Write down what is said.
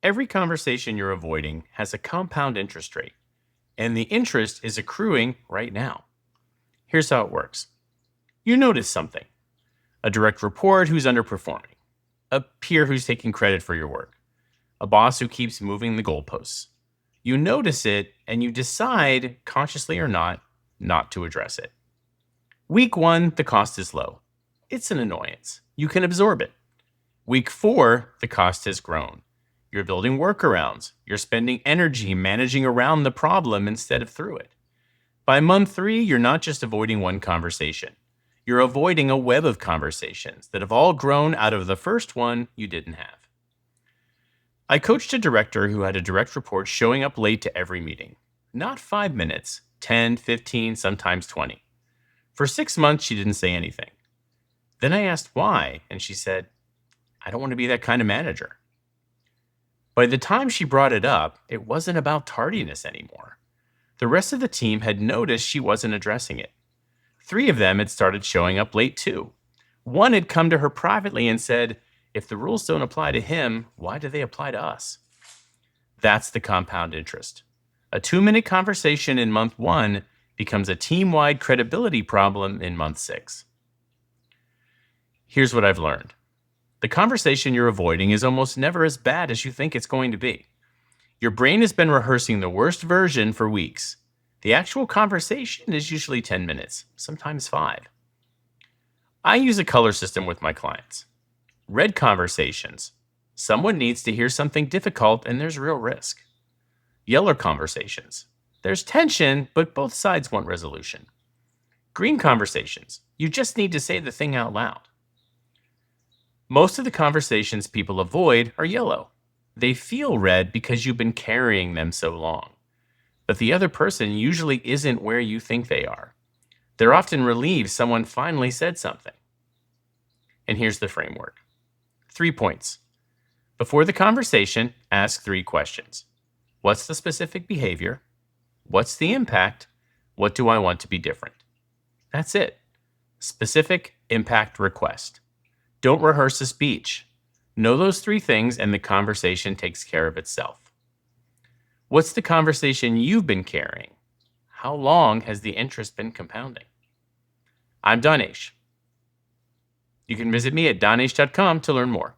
Every conversation you're avoiding has a compound interest rate, and the interest is accruing right now. Here's how it works. You notice something: a direct report who's underperforming, a peer who's taking credit for your work, a boss who keeps moving the goalposts. You notice it and you decide, consciously or not to address it. Week 1, the cost is low. It's an annoyance. You can absorb it. Week 4, the cost has grown. You're building workarounds. You're spending energy managing around the problem instead of through it. By month 3, you're not just avoiding one conversation. You're avoiding a web of conversations that have all grown out of the first one you didn't have. I coached a director who had a direct report showing up late to every meeting. Not 5 minutes, 10, 15, sometimes 20. For 6 months, she didn't say anything. Then I asked why, and she said, "I don't want to be that kind of manager." By the time she brought it up, it wasn't about tardiness anymore. The rest of the team had noticed she wasn't addressing it. 3 of them had started showing up late too. One had come to her privately and said, "If the rules don't apply to him, why do they apply to us?" That's the compound interest. A 2-minute conversation in month 1 becomes a team-wide credibility problem in month 6. Here's what I've learned. The conversation you're avoiding is almost never as bad as you think it's going to be. Your brain has been rehearsing the worst version for weeks. The actual conversation is usually 10 minutes, sometimes 5. I use a color system with my clients. Red conversations. Someone needs to hear something difficult and there's real risk. Yellow conversations. There's tension, but both sides want resolution. Green conversations. You just need to say the thing out loud. Most of the conversations people avoid are yellow. They feel red because you've been carrying them so long. But the other person usually isn't where you think they are. They're often relieved someone finally said something. And here's the framework. 3 points. Before the conversation, ask 3 questions. What's the specific behavior? What's the impact? What do I want to be different? That's it. Specific, impact, request. Don't rehearse a speech. Know those 3 things and the conversation takes care of itself. What's the conversation you've been carrying? How long has the interest been compounding? I'm Danesh. You can visit me at danesh.com to learn more.